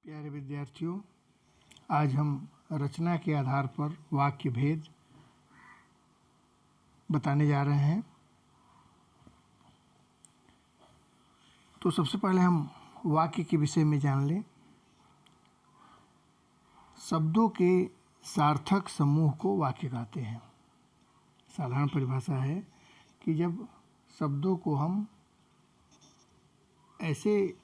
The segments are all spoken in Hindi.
प्यारे विद्यार्थियों, आज हम रचना के आधार पर वाक्य भेद बताने जा रहे हैं। तो सबसे पहले हम वाक्य के विषय में जान लें। शब्दों के सार्थक समूह को वाक्य कहते हैं। साधारण परिभाषा है कि जब शब्दों को हम ऐसे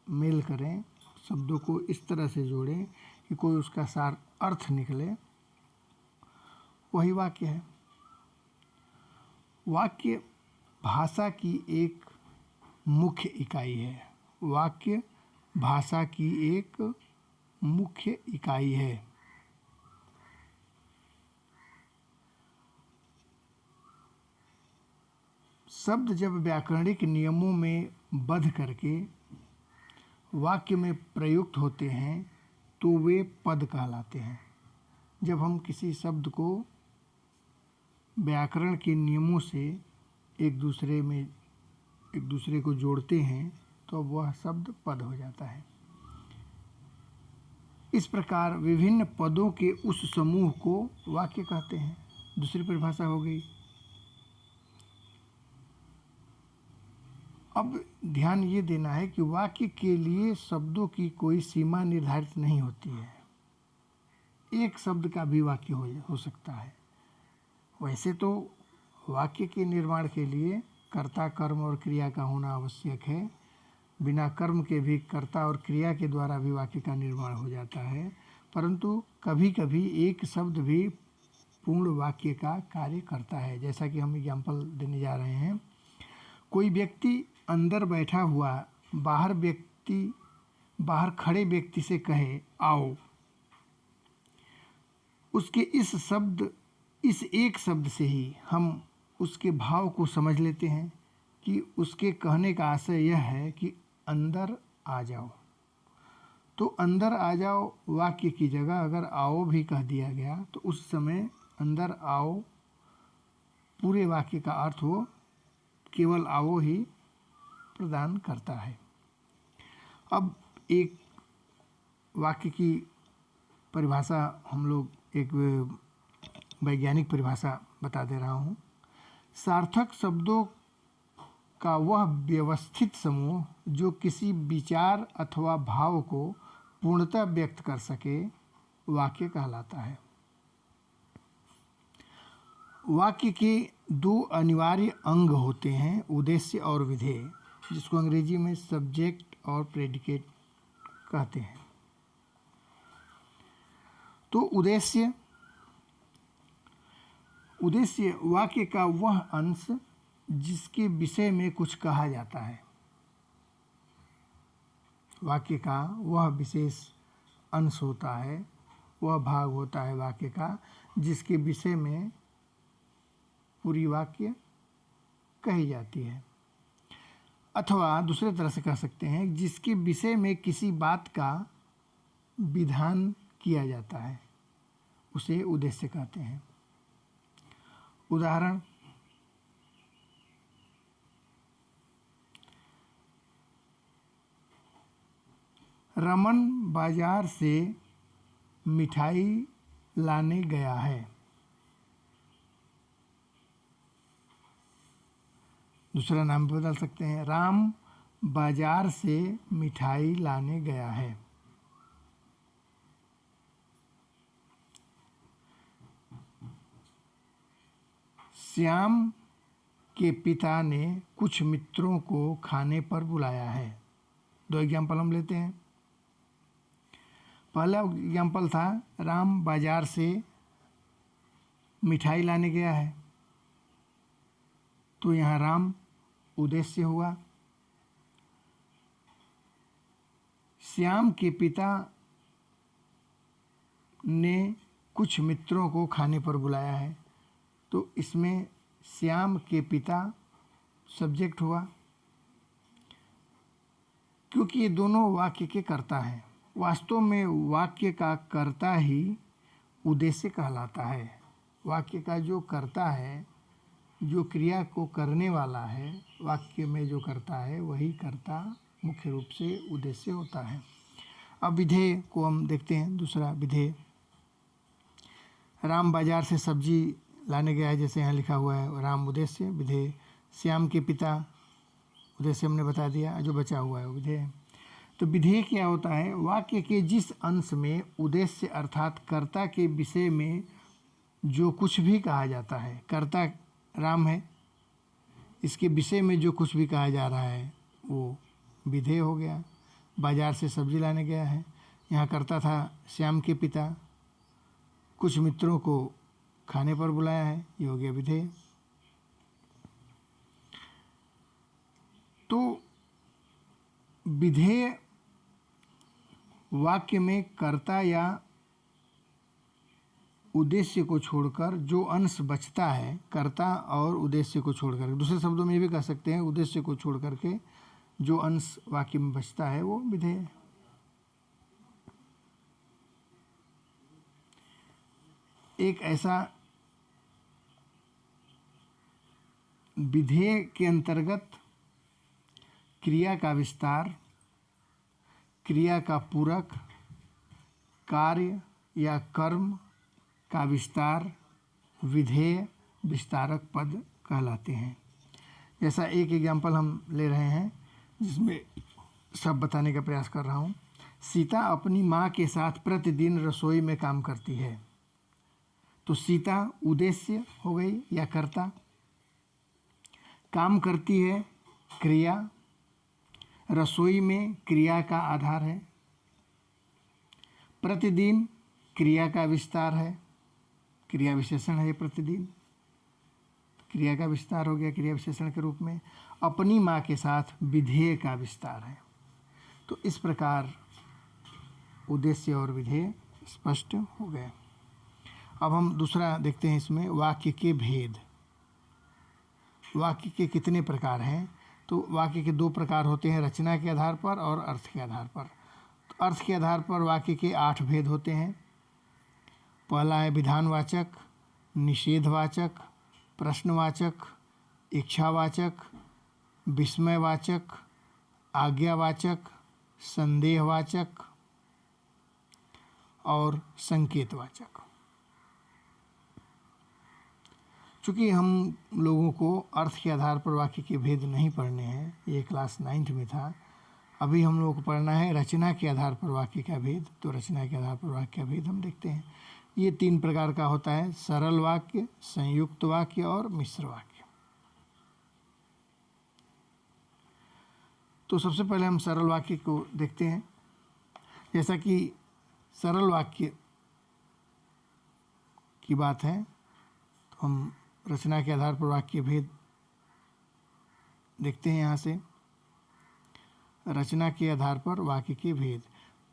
मेल करें, शब्दों को इस तरह से जोड़ें कि कोई उसका सार अर्थ निकले, वही वाक्य है। वाक्य भाषा की एक मुख्य इकाई है। वाक्य भाषा की एक मुख्य इकाई है। शब्द जब व्याकरणिक नियमों में बद्ध करके वाक्य में प्रयुक्त होते हैं तो वे पद कहलाते हैं। जब हम किसी शब्द को व्याकरण के नियमों से एक दूसरे को जोड़ते हैं तो वह शब्द पद हो जाता है। इस प्रकार विभिन्न पदों के उस समूह को वाक्य कहते हैं। दूसरी परिभाषा हो गई। अब ध्यान ये देना है कि वाक्य के लिए शब्दों की कोई सीमा निर्धारित नहीं होती है। एक शब्द का भी वाक्य हो सकता है। वैसे तो वाक्य के निर्माण के लिए कर्ता, कर्म और क्रिया का होना आवश्यक है। बिना कर्म के भी कर्ता और क्रिया के द्वारा भी वाक्य का निर्माण हो जाता है, परंतु कभी कभी एक शब्द भी पूर्ण वाक्य का कार्य करता है। जैसा कि हम एग्जाम्पल देने जा रहे हैं। कोई व्यक्ति अंदर बैठा हुआ बाहर खड़े व्यक्ति से कहे आओ, उसके इस एक शब्द से ही हम उसके भाव को समझ लेते हैं कि उसके कहने का आशय यह है कि अंदर आ जाओ। तो अंदर आ जाओ वाक्य की जगह अगर आओ भी कह दिया गया तो उस समय अंदर आओ पूरे वाक्य का अर्थ हो केवल आओ ही प्रदान करता है। अब एक वाक्य की परिभाषा हम लोग एक वैज्ञानिक परिभाषा बता दे रहा हूँ। सार्थक शब्दों का वह व्यवस्थित समूह जो किसी विचार अथवा भाव को पूर्णतः व्यक्त कर सके वाक्य कहलाता है। वाक्य के दो अनिवार्य अंग होते हैं, उद्देश्य और विधेय, जिसको अंग्रेजी में सब्जेक्ट और प्रेडिकेट कहते हैं। तो उद्देश्य वाक्य का वह अंश जिसके विषय में कुछ कहा जाता है। वाक्य का वह विशेष अंश होता है, वह भाग होता है वाक्य का जिसके विषय में पूरी वाक्य कही जाती है। अथवा दूसरे तरह से कह सकते हैं जिसके विषय में किसी बात का विधान किया जाता है, उसे उद्देश्य कहते हैं। उदाहरण, रमन बाजार से मिठाई लाने गया है। दूसरा नाम बदल सकते हैं, राम बाजार से मिठाई लाने गया है। श्याम के पिता ने कुछ मित्रों को खाने पर बुलाया है। दो एग्जाम्पल हम लेते हैं। पहला एग्जाम्पल था राम बाजार से मिठाई लाने गया है, तो यहाँ राम उद्देश्य हुआ। श्याम के पिता ने कुछ मित्रों को खाने पर बुलाया है, तो इसमें श्याम के पिता सब्जेक्ट हुआ, क्योंकि ये दोनों वाक्य के कर्ता हैं। वास्तव में वाक्य का कर्ता ही उद्देश्य कहलाता है। वाक्य का जो कर्ता है, जो क्रिया को करने वाला है, वाक्य में जो करता है वही कर्ता मुख्य रूप से उद्देश्य होता है। अब विधेय को हम देखते हैं। दूसरा विधेय, राम बाजार से सब्जी लाने गया है, जैसे यहाँ लिखा हुआ है। राम उद्देश्य विधेय, श्याम के पिता उद्देश्य हमने बता दिया, जो बचा हुआ है वो विधेय है। तो विधेय क्या होता है? वाक्य के जिस अंश में उद्देश्य अर्थात कर्ता के विषय में जो कुछ भी कहा जाता है, कर्ता राम है, इसके विषय में जो कुछ भी कहा जा रहा है वो विधेय हो गया। बाजार से सब्जी लाने गया है, यहाँ कर्ता था श्याम के पिता, कुछ मित्रों को खाने पर बुलाया है, ये हो गया विधेय। तो विधेय वाक्य में कर्ता या उद्देश्य को छोड़कर जो अंश बचता है, कर्ता और उद्देश्य को छोड़कर, दूसरे शब्दों में ये भी कह सकते हैं उद्देश्य को छोड़ करके जो अंश वाक्य में बचता है वो विधेय है। एक ऐसा विधेय के अंतर्गत क्रिया का विस्तार, क्रिया का पूरक, कार्य या कर्म का विस्तार विधेय विस्तारक पद कहलाते हैं। जैसा एक एग्जाम्पल हम ले रहे हैं जिसमें सब बताने का प्रयास कर रहा हूँ। सीता अपनी माँ के साथ प्रतिदिन रसोई में काम करती है। तो सीता उद्देश्य हो गई या कर्ता, काम करती है क्रिया, रसोई में क्रिया का आधार है, प्रतिदिन क्रिया का विस्तार है, क्रिया विशेषण है प्रतिदिन, क्रिया का विस्तार हो गया क्रिया विशेषण के रूप में। अपनी माँ के साथ विधेय का विस्तार है। तो इस प्रकार उद्देश्य और विधेय स्पष्ट हो गए। अब हम दूसरा देखते हैं, इसमें वाक्य के भेद। वाक्य के कितने प्रकार हैं? तो वाक्य के दो प्रकार होते हैं, रचना के आधार पर और अर्थ के आधार पर। तो अर्थ के आधार पर वाक्य के 8 भेद होते हैं। पहला है विधानवाचक, निषेधवाचक, प्रश्नवाचक, इच्छावाचक, विस्मयवाचक, आज्ञावाचक, संदेहवाचक और संकेतवाचक। चूँकि हम लोगों को अर्थ के आधार पर वाक्य के भेद नहीं पढ़ने हैं, ये क्लास 9th में था, अभी हम लोगों को पढ़ना है रचना के आधार पर वाक्य का भेद। तो रचना के आधार पर वाक्य का भेद हम देखते हैं। ये 3 प्रकार का होता है, सरल वाक्य, संयुक्त वाक्य और मिश्र वाक्य। तो सबसे पहले हम सरल वाक्य को देखते हैं। जैसा कि सरल वाक्य की बात है, तो हम रचना के आधार पर वाक्य भेद देखते हैं। यहाँ से रचना के आधार पर वाक्य के भेद,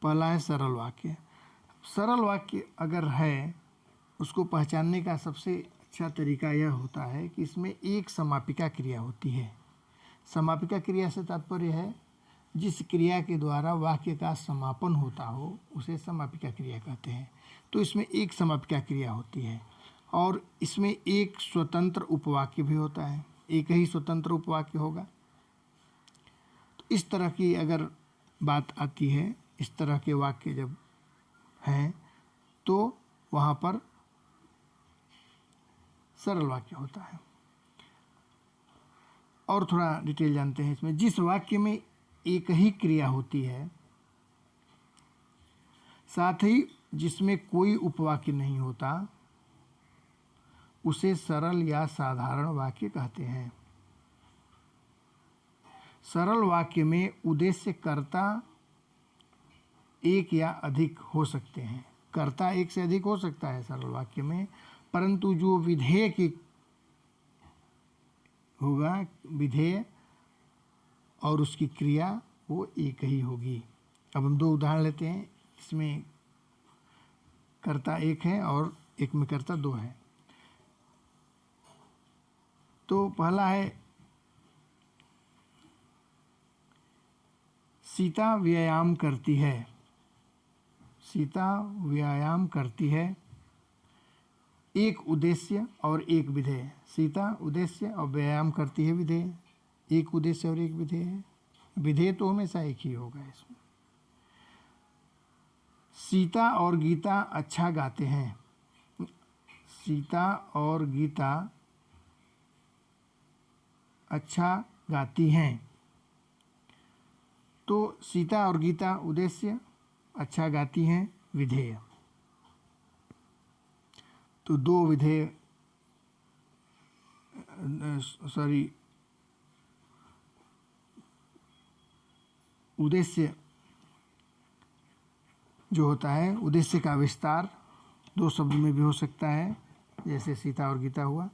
पहला है सरल वाक्य। सरल वाक्य अगर है, उसको पहचानने का सबसे अच्छा तरीका यह होता है कि इसमें एक समापिका क्रिया होती है। समापिका क्रिया से तात्पर्य है जिस क्रिया के द्वारा वाक्य का समापन होता हो उसे समापिका क्रिया कहते हैं। तो इसमें एक समापिका क्रिया होती है और इसमें एक स्वतंत्र उपवाक्य भी होता है, एक ही स्वतंत्र उपवाक्य होगा। तो इस तरह की अगर बात आती है, इस तरह के वाक्य जब हैं तो वहाँ पर सरल वाक्य होता है। और थोड़ा डिटेल जानते हैं इसमें। जिस वाक्य में एक ही क्रिया होती है, साथ ही जिसमें कोई उपवाक्य नहीं होता, उसे सरल या साधारण वाक्य कहते हैं। सरल वाक्य में उद्देश्य कर्ता एक या अधिक हो सकते हैं। कर्ता एक से अधिक हो सकता है सरल वाक्य में, परंतु जो विधेय की होगा, विधेय और उसकी क्रिया वो एक ही होगी। अब हम 2 उदाहरण लेते हैं। इसमें कर्ता एक है और एक में कर्ता 2 है। तो पहला है सीता व्यायाम करती है। सीता व्यायाम करती है, एक उद्देश्य और एक विधेय। सीता उद्देश्य और व्यायाम करती है विधेय। एक उद्देश्य और एक विधेय है। विधेय तो हमेशा एक ही होगा इसमें। सीता और गीता अच्छा गाते हैं। सीता और गीता अच्छा गाती हैं। तो सीता और गीता उद्देश्य, अच्छा गाती हैं विधेय। तो दो विधेय उद्देश्य जो होता है, उद्देश्य का विस्तार दो शब्द में भी हो सकता है, जैसे सीता और गीता हुआ।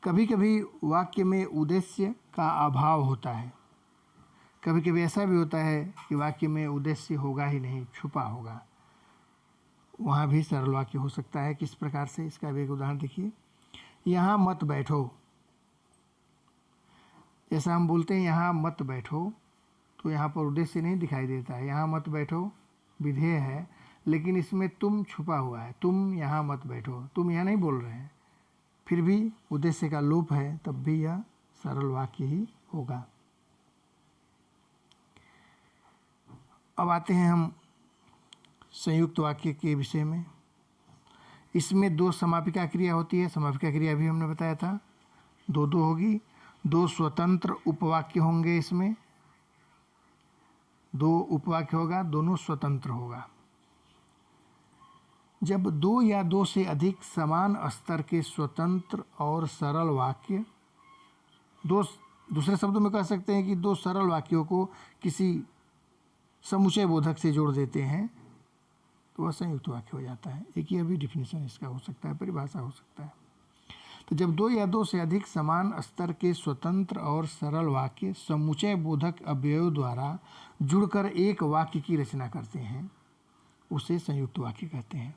कभी कभी वाक्य में उद्देश्य का अभाव होता है। कभी कभी ऐसा भी होता है कि वाक्य में उद्देश्य होगा ही नहीं, छुपा होगा, वहाँ भी सरल वाक्य हो सकता है। किस प्रकार से, इसका भी एक उदाहरण देखिए। यहाँ मत बैठो, जैसा हम बोलते हैं यहाँ मत बैठो, तो यहाँ पर उद्देश्य नहीं दिखाई देता है। यहाँ मत बैठो विधेय है, लेकिन इसमें तुम छुपा हुआ है। तुम यहाँ मत बैठो, तुम यहाँ नहीं बोल रहे हैं, फिर भी उद्देश्य का लोप है, तब भी यह सरल वाक्य ही होगा। अब आते हैं हम संयुक्त वाक्य के विषय में। इसमें दो समापिका क्रिया होती है। समापिका क्रिया भी हमने बताया था, दो दो होगी। दो स्वतंत्र उपवाक्य होंगे, इसमें दो उपवाक्य होगा, दोनों स्वतंत्र होगा। जब दो या दो से अधिक समान स्तर के स्वतंत्र और सरल वाक्य, दूसरे शब्दों में कह सकते हैं कि दो सरल वाक्यों को किसी समुच्चय बोधक से जोड़ देते हैं, तो वह संयुक्त वाक्य हो जाता है। एक ये भी डिफिनेशन इसका हो सकता है, परिभाषा हो सकता है। तो जब दो या दो से अधिक समान स्तर के स्वतंत्र और सरल वाक्य समुच्चय बोधक अवयव द्वारा जुड़कर एक वाक्य की रचना करते हैं, उसे संयुक्त वाक्य कहते हैं।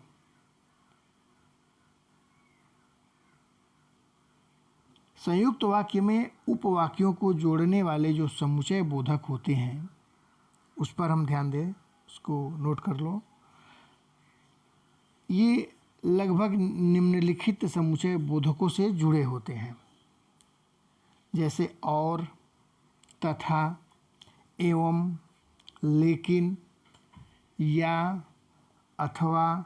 संयुक्त वाक्य में उपवाक्यों को जोड़ने वाले जो समुच्चय बोधक होते हैं, उस पर हम ध्यान दें, उसको नोट कर लो। ये लगभग निम्नलिखित समुच्चय बोधकों से जुड़े होते हैं, जैसे और, तथा, एवं, लेकिन, या, अथवा,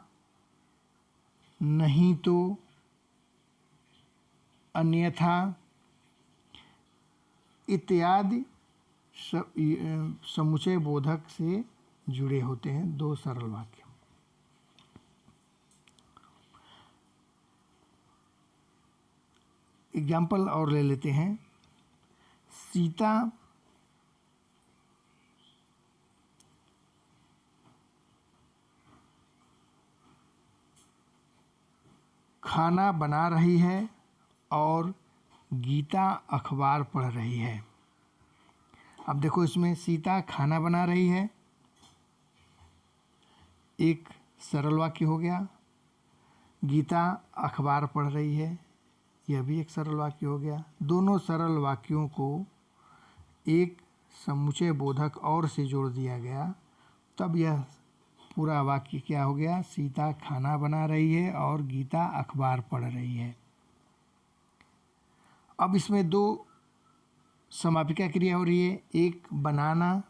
नहीं तो, अन्यथा इत्यादि समुच्चय बोधक से जुड़े होते हैं दो सरल वाक्य। एग्जाम्पल और ले लेते हैं। सीता खाना बना रही है और गीता अखबार पढ़ रही है। अब देखो, इसमें सीता खाना बना रही है, एक सरल वाक्य हो गया। गीता अखबार पढ़ रही है, यह भी एक सरल वाक्य हो गया। दोनों सरल वाक्यों को एक समुच्चय बोधक और से जोड़ दिया गया, तब यह पूरा वाक्य क्या हो गया? सीता खाना बना रही है और गीता अखबार पढ़ रही है। अब इसमें दो समापिका क्रिया हो रही है, एक बनाना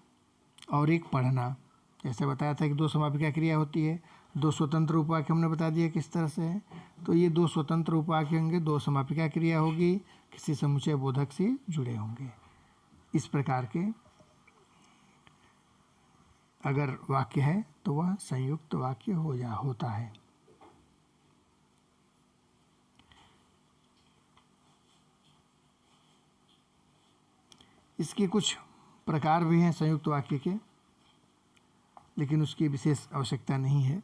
और एक पढ़ना। जैसे बताया था कि दो समापिका क्रिया होती है। दो स्वतंत्र उपवाक्य हमने बता दिया किस तरह से है। तो ये दो स्वतंत्र उपवाक्य होंगे, दो समापिका क्रिया होगी, किसी समुच्चय बोधक से जुड़े होंगे। इस प्रकार के अगर वाक्य है तो वह संयुक्त वाक्य होता है। इसके कुछ प्रकार भी हैं संयुक्त वाक्य के, लेकिन उसकी विशेष आवश्यकता नहीं है।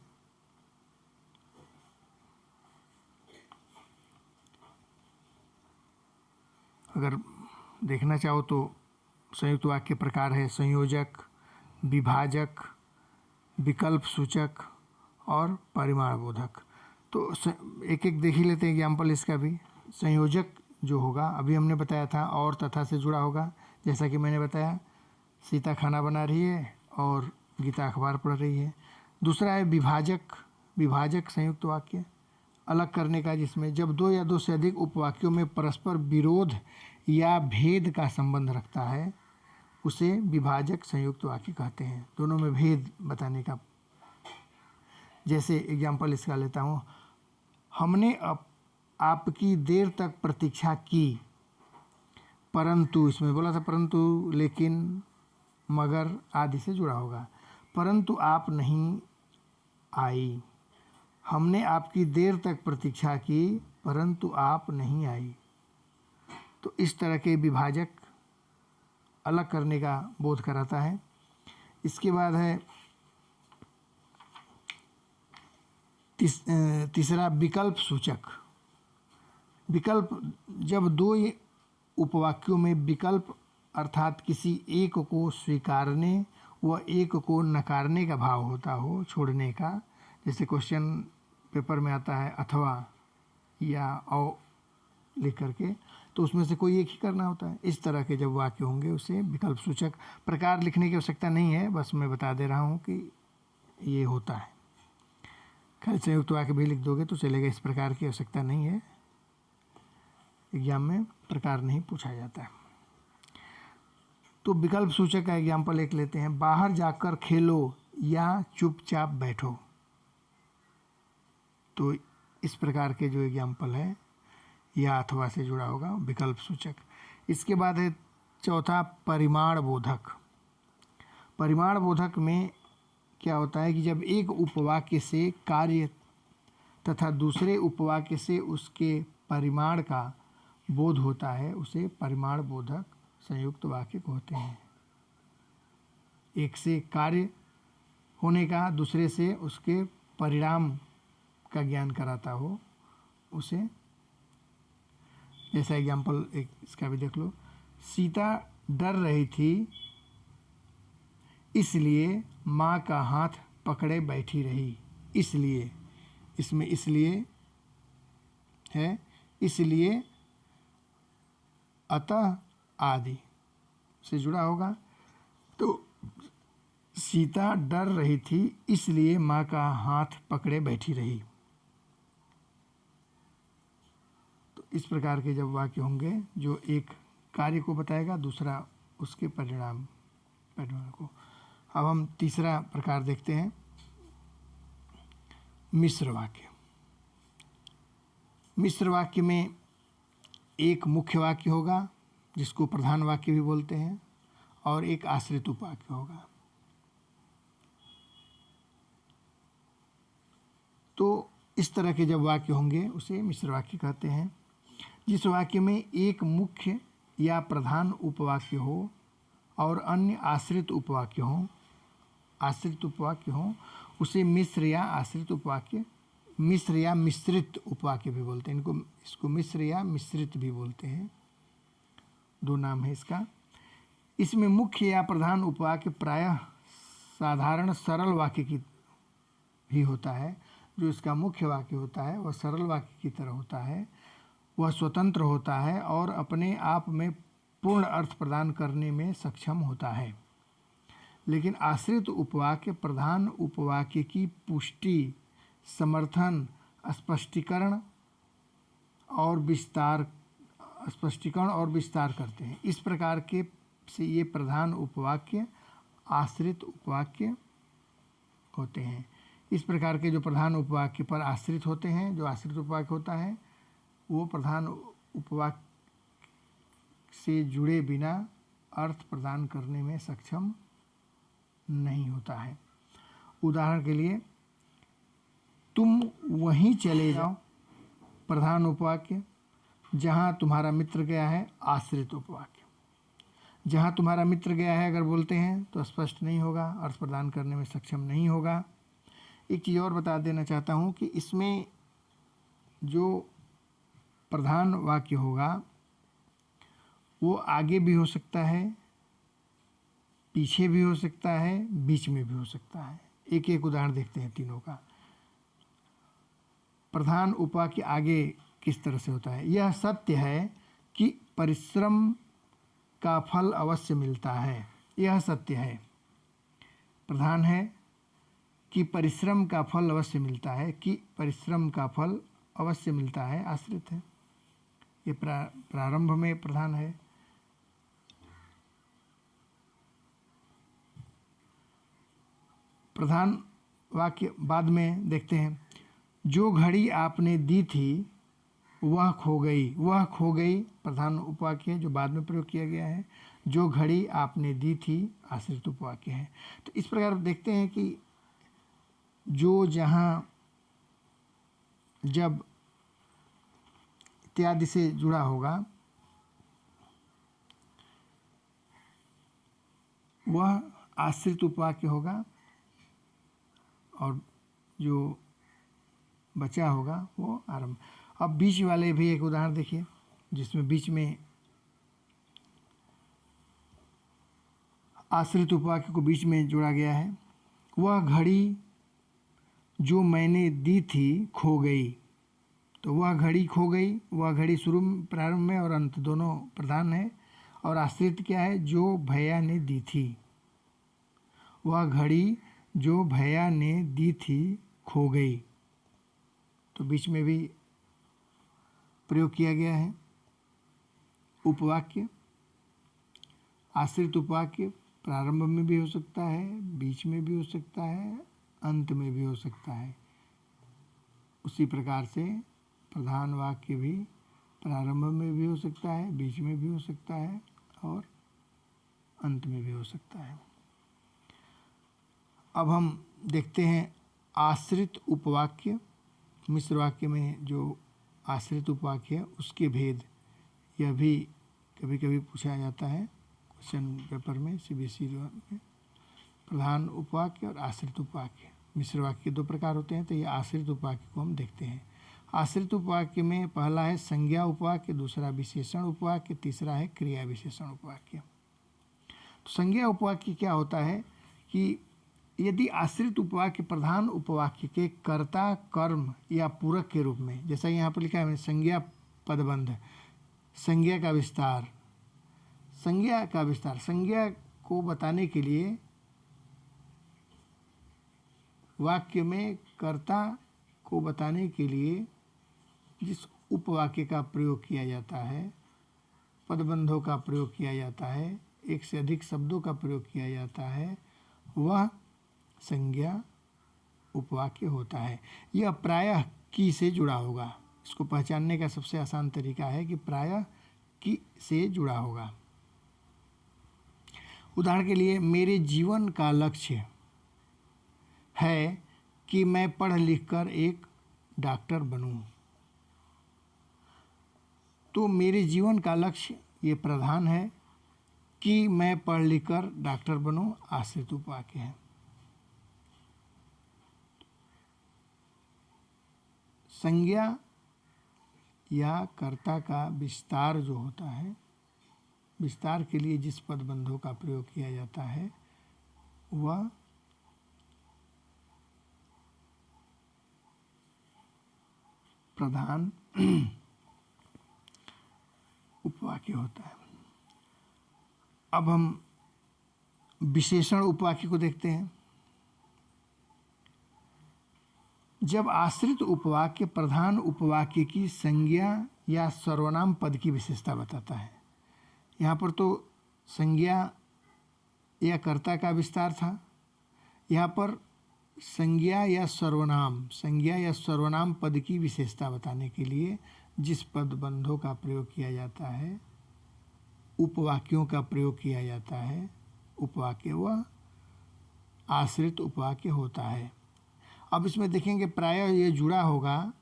अगर देखना चाहो तो संयुक्त वाक्य प्रकार है संयोजक, विभाजक, विकल्प सूचक और परिमाण बोधक। तो एक एक देख ही लेते हैं एग्जाम्पल इसका भी। संयोजक जो होगा, अभी हमने बताया था और तथा से जुड़ा होगा। जैसा कि मैंने बताया, सीता खाना बना रही है और गीता अखबार पढ़ रही है। दूसरा है विभाजक। विभाजक संयुक्त वाक्य अलग करने का, जिसमें जब दो या दो से अधिक उपवाक्यों में परस्पर विरोध या भेद का संबंध रखता है, उसे विभाजक संयुक्त वाक्य कहते हैं। दोनों में भेद बताने का जैसे एग्जाम्पल इसका लेता हूँ, हमने आपकी देर तक प्रतीक्षा की, परंतु, इसमें बोला था परंतु, लेकिन, मगर आदि से जुड़ा होगा। परंतु आप नहीं आई। हमने आपकी देर तक प्रतीक्षा की, परंतु आप नहीं आई। तो इस तरह के विभाजक अलग करने का बोध कराता है। इसके बाद है तीसरा विकल्प सूचक। विकल्प, जब दो उपवाक्यों में विकल्प अर्थात किसी एक को स्वीकारने व एक को नकारने का भाव होता हो, छोड़ने का, जैसे क्वेश्चन पेपर में आता है अथवा या और लिख करके, तो उसमें से कोई एक ही करना होता है। इस तरह के जब वाक्य होंगे उसे विकल्प सूचक। प्रकार लिखने की आवश्यकता नहीं है, बस मैं बता दे रहा हूँ कि ये होता है। खैर संयुक्त वाक्य भी लिख दोगे तो चलेगा, इस प्रकार की आवश्यकता नहीं है। एग्जाम में प्रकार नहीं पूछा जाता है। तो विकल्प सूचक का एग्जाम्पल एक लेते हैं, बाहर जाकर खेलो या चुपचाप बैठो। तो इस प्रकार के जो एग्जाम्पल है या अथवा से जुड़ा होगा, विकल्प सूचक। इसके बाद है चौथा परिमाण बोधक। परिमाण बोधक में क्या होता है कि जब एक उपवाक्य से कार्य तथा दूसरे उपवाक्य से उसके परिमाण का बोध होता है, उसे परिमाण बोधक संयुक्त वाक्य कहते हैं। एक से कार्य होने का, दूसरे से उसके परिणाम का ज्ञान कराता हो, उसे, जैसा एग्जाम्पल एक इसका भी देख लो, सीता डर रही थी इसलिए माँ का हाथ पकड़े बैठी रही। इसलिए, इसमें इसलिए है, इसलिए, अतः आदि से जुड़ा होगा। तो सीता डर रही थी इसलिए माँ का हाथ पकड़े बैठी रही। तो इस प्रकार के जब वाक्य होंगे जो एक कार्य को बताएगा, दूसरा उसके परिणाम को। अब हम तीसरा प्रकार देखते हैं, मिश्र वाक्य। मिश्र वाक्य में एक मुख्य वाक्य होगा जिसको प्रधान वाक्य भी बोलते हैं, और एक आश्रित उपवाक्य होगा। तो इस तरह के जब वाक्य होंगे उसे मिश्र वाक्य कहते हैं। जिस वाक्य में एक मुख्य या प्रधान उपवाक्य हो और अन्य आश्रित उपवाक्य हो, उसे मिश्र या आश्रित उपवाक्य, मिश्र या मिश्रित उपवाक्य भी बोलते हैं। इसको मिश्र या मिश्रित भी बोलते हैं, दो नाम है इसका। इसमें मुख्य या प्रधान उपवाक्य प्रायः साधारण सरल वाक्य की भी होता है। जो इसका मुख्य वाक्य होता है वह सरल वाक्य की तरह होता है, वह स्वतंत्र होता है और अपने आप में पूर्ण अर्थ प्रदान करने में सक्षम होता है। लेकिन आश्रित उपवाक्य प्रधान उपवाक्य की पुष्टि, समर्थन, स्पष्टीकरण और विस्तार करते हैं। इस प्रकार के से ये प्रधान उपवाक्य आश्रित उपवाक्य होते हैं। इस प्रकार के जो प्रधान उपवाक्य पर आश्रित होते हैं, जो आश्रित उपवाक्य होता है, वो प्रधान उपवाक्य से जुड़े बिना अर्थ प्रदान करने में सक्षम नहीं होता है। उदाहरण के लिए, तुम वहीं चले जाओ, प्रधान उपवाक्य। जहाँ तुम्हारा मित्र गया है, आश्रित उपवाक्य। जहाँ तुम्हारा मित्र गया है अगर बोलते हैं तो स्पष्ट नहीं होगा, अर्थ प्रदान करने में सक्षम नहीं होगा। एक चीज़ और बता देना चाहता हूँ कि इसमें जो प्रधान वाक्य होगा वो आगे भी हो सकता है, पीछे भी हो सकता है, बीच में भी हो सकता है। एक एक उदाहरण देखते हैं तीनों का। प्रधान उपवाक्य आगे किस तरह से होता है, यह सत्य है कि परिश्रम का फल अवश्य मिलता है। यह सत्य है, प्रधान है, कि परिश्रम का फल अवश्य मिलता है, कि परिश्रम का फल अवश्य मिलता है आश्रित है। ये प्रारंभ में प्रधान है। प्रधान वाक्य बाद में देखते हैं। जो घड़ी आपने दी थी वह खो गई। वह खो गई प्रधान उपवाक्य है जो बाद में प्रयोग किया गया है। जो घड़ी आपने दी थी आश्रित उपवाक्य है। तो इस प्रकार देखते हैं कि जो जहाँ जब इत्यादि से जुड़ा होगा वह आश्रित उपवाक्य होगा और जो बचा होगा वो आरंभ। अब बीच वाले भी एक उदाहरण देखिए जिसमें बीच में आश्रित उपवाक्य को बीच में जोड़ा गया है। वह घड़ी जो मैंने दी थी खो गई। तो वह घड़ी खो गई, वह घड़ी शुरू प्रारंभ में और अंत दोनों प्रधान है। और आश्रित क्या है? जो भैया ने दी थी। वह घड़ी जो भैया ने दी थी खो गई। तो बीच में भी प्रयोग किया गया है उपवाक्य। आश्रित उपवाक्य प्रारंभ में भी हो सकता है, बीच में भी हो सकता है, अंत में भी हो सकता है। उसी प्रकार से प्रधान वाक्य भी प्रारंभ में भी हो सकता है, बीच में भी हो सकता है और अंत में भी हो सकता है। अब हम देखते हैं आश्रित उपवाक्य। मिश्र वाक्य में जो आश्रित उपवाक्य है उसके भेद, यह भी कभी कभी पूछा जाता है क्वेश्चन पेपर में, सीबीएसई में। प्रधान उपवाक्य और आश्रित उपवाक्य, मिश्र वाक्य के दो प्रकार होते हैं। तो ये आश्रित उपवाक्य को हम देखते हैं। आश्रित उपवाक्य में पहला है संज्ञा उपवाक्य, दूसरा विशेषण उपवाक्य, तीसरा है क्रिया विशेषण उपवाक्य। तो संज्ञा उपवाक्य क्या होता है कि यदि आश्रित उपवाक्य प्रधान उपवाक्य के कर्ता, कर्म या पूरक के रूप में, जैसा यहाँ पर लिखा है संज्ञा पदबंध, संज्ञा का विस्तार, संज्ञा का विस्तार, संज्ञा को बताने के लिए वाक्य में कर्ता को बताने के लिए जिस उपवाक्य का प्रयोग किया जाता है, पदबंधों का प्रयोग किया जाता है, एक से अधिक शब्दों का प्रयोग किया जाता है, वह संज्ञा उपवाक्य होता है। यह प्रायः की से जुड़ा होगा। इसको पहचानने का सबसे आसान तरीका है कि प्रायः की से जुड़ा होगा। उदाहरण के लिए, मेरे जीवन का लक्ष्य है कि मैं पढ़ लिख कर एक डॉक्टर बनूं। तो मेरे जीवन का लक्ष्य ये प्रधान है कि मैं पढ़ लिख कर डॉक्टर बनूं, आश्रित उपवाक्य है। संज्ञा या कर्ता का विस्तार जो होता है, विस्तार के लिए जिस पदबंधों का प्रयोग किया जाता है वह प्रधान उपवाक्य होता है। अब हम विशेषण उपवाक्य को देखते हैं। जब आश्रित उपवाक्य प्रधान उपवाक्य की संज्ञा या सर्वनाम पद की विशेषता बताता है। यहाँ पर तो संज्ञा या कर्ता का विस्तार था, यहाँ पर संज्ञा या सर्वनाम पद की विशेषता बताने के लिए जिस पदबंधों का प्रयोग किया जाता है, उपवाक्यों का प्रयोग किया जाता है, उपवाक्य वह आश्रित उपवाक्य होता है। अब इसमें देखेंगे प्रायः ये जुड़ा होगा।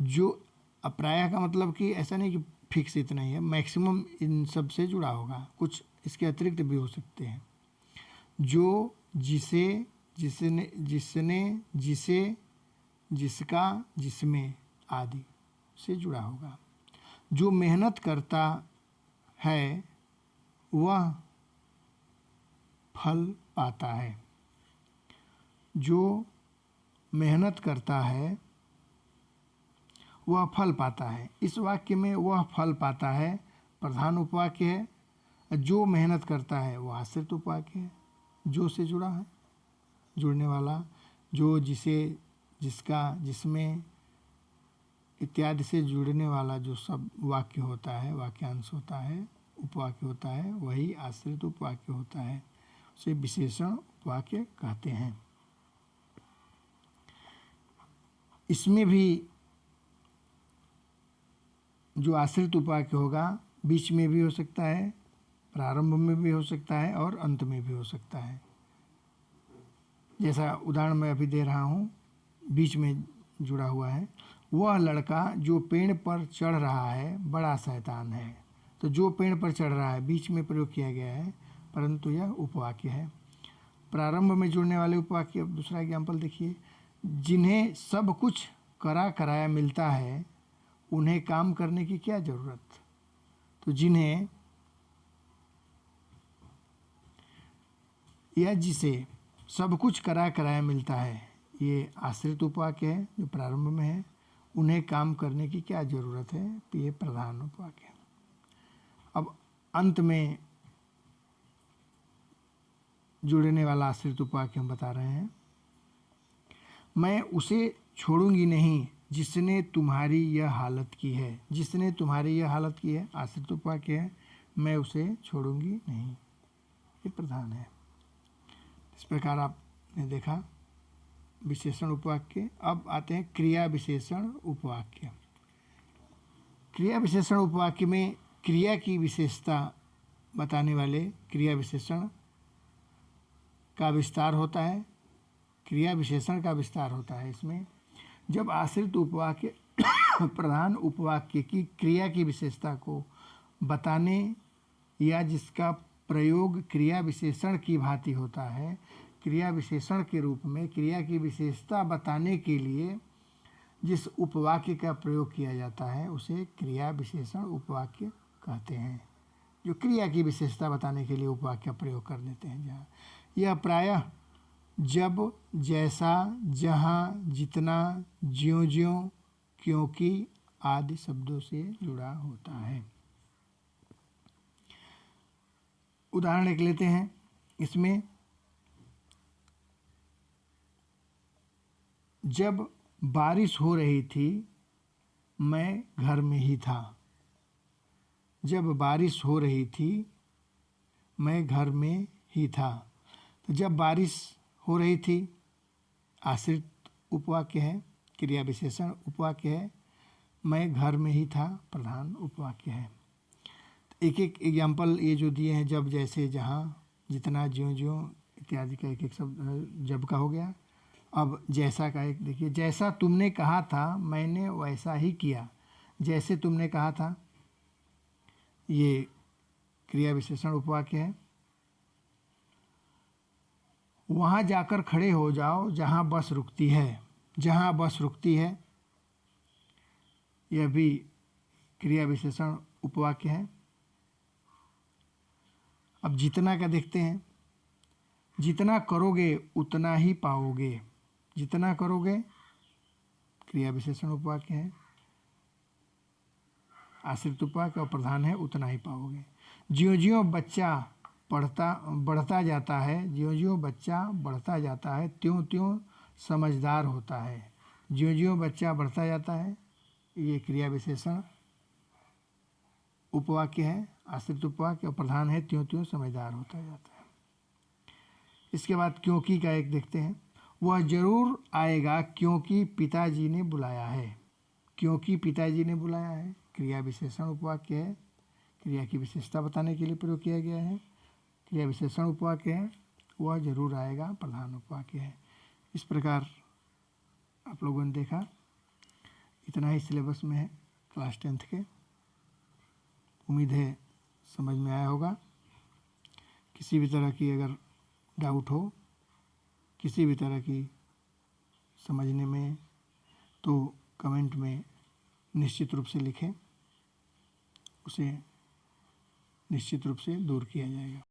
जो प्रायः का मतलब कि ऐसा नहीं कि फिक्स इतना ही है, मैक्सिमम इन सब से जुड़ा होगा, कुछ इसके अतिरिक्त भी हो सकते हैं। जो, जिसे, जिसने, जिसे, जिसका, जिसमें आदि से जुड़ा होगा। जो मेहनत करता है वह फल पाता है। जो मेहनत करता है वह फल पाता है। इस वाक्य में वह फल पाता है प्रधान उपवाक्य है। जो मेहनत करता है वह आश्रित उपवाक्य है। जो से जुड़ा है, जुड़ने वाला, जो, जिसे, जिसका, जिसमें इत्यादि से जुड़ने वाला जो सब वाक्य होता है, वाक्यांश होता है, उपवाक्य होता है, वही आश्रित उपवाक्य होता है। उसे विशेषण उपवाक्य कहते हैं। इसमें भी जो आश्रित उपवाक्य होगा बीच में भी हो सकता है, प्रारंभ में भी हो सकता है और अंत में भी हो सकता है। जैसा उदाहरण मैं अभी दे रहा हूँ, बीच में जुड़ा हुआ है, वह लड़का जो पेड़ पर चढ़ रहा है बड़ा शैतान है। तो जो पेड़ पर चढ़ रहा है बीच में प्रयोग किया गया है, परंतु यह उपवाक्य है। प्रारंभ में जुड़ने वाले उपवाक्य, दूसरा एग्जाम्पल देखिए, जिन्हें सब कुछ करा कराया मिलता है उन्हें काम करने की क्या ज़रूरत। तो जिन्हें या जिसे सब कुछ करा कराया मिलता है, ये आश्रित उपवाक्य है जो प्रारंभ में है। उन्हें काम करने की क्या ज़रूरत है, ये प्रधान उपवाक्य है। अब अंत में जुड़ने वाला आश्रित उपवाक्य हम बता रहे हैं। मैं उसे छोड़ूंगी नहीं जिसने तुम्हारी यह हालत की है। जिसने तुम्हारी यह हालत की है आश्रित उपवाक्य है, मैं उसे छोड़ूंगी नहीं, ये प्रधान है। इस प्रकार आपने देखा विशेषण उपवाक्य। अब आते हैं क्रिया विशेषण उपवाक्य। क्रिया विशेषण उपवाक्य में क्रिया की विशेषता बताने वाले क्रिया विशेषण का विस्तार होता है। क्रिया विशेषण का विस्तार होता है इसमें। जब आश्रित उपवाक्य प्रधान उपवाक्य की क्रिया की विशेषता को बताने या जिसका प्रयोग क्रिया विशेषण की भांति होता है, क्रिया विशेषण के रूप में क्रिया की विशेषता बताने के लिए जिस उपवाक्य का प्रयोग किया जाता है उसे क्रिया विशेषण उपवाक्य कहते हैं। जो क्रिया की विशेषता बताने के लिए उपवाक्य का प्रयोग कर देते हैं, जहाँ यह प्रायः जब, जैसा, जहाँ, जितना, ज्यों ज्यों, क्योंकि आदि शब्दों से जुड़ा होता है। उदाहरण एक लेते हैं इसमें। जब बारिश हो रही थी मैं घर में ही था। जब बारिश हो रही थी मैं घर में ही था। तो जब बारिश हो रही थी आश्रित उपवाक्य है, क्रिया विशेषण उपवाक्य है। मैं घर में ही था प्रधान उपवाक्य है। तो एक एक एग्जाम्पल ये जो दिए हैं, जब, जैसे, जहाँ, जितना, ज्यों ज्यों इत्यादि का एक एक शब्द जब का हो गया। अब जैसा का एक देखिए, जैसा तुमने कहा था मैंने वैसा ही किया। जैसे तुमने कहा था, ये क्रिया विशेषण उपवाक्य है। वहाँ जाकर खड़े हो जाओ जहाँ बस रुकती है। जहाँ बस रुकती है, यह भी क्रिया विशेषण उपवाक्य है। अब जितना का देखते हैं। जितना करोगे उतना ही पाओगे। जितना करोगे क्रिया विशेषण उपवाक्य है, आश्रित उपवाक्य और प्रधान है उतना ही पाओगे। ज्यों ज्यों बच्चा बढ़ता जाता है, ज्यों ज्यों बच्चा बढ़ता जाता है त्यों त्यों समझदार होता है। ज्यों ज्यों बच्चा बढ़ता जाता है, ये क्रिया विशेषण उपवाक्य है, आश्रित उपवाक्य और प्रधान है त्यों त्यों समझदार होता जाता है। इसके बाद क्योंकि का एक देखते हैं। वह जरूर आएगा क्योंकि पिताजी ने बुलाया है। क्योंकि पिताजी ने बुलाया है क्रिया विशेषण उपवाक्य है, क्रिया की विशेषता बताने के लिए प्रयोग किया गया है। क्रिया विशेषण उपवाक्य है, वह जरूर आएगा प्रधान उपवाक्य है। इस प्रकार आप लोगों ने देखा। इतना ही सिलेबस में है क्लास 10th के। उम्मीद है समझ में आया होगा। किसी भी तरह की अगर डाउट हो, किसी भी तरह की समझने में, तो कमेंट में निश्चित रूप से लिखें, उसे निश्चित रूप से दूर किया जाएगा।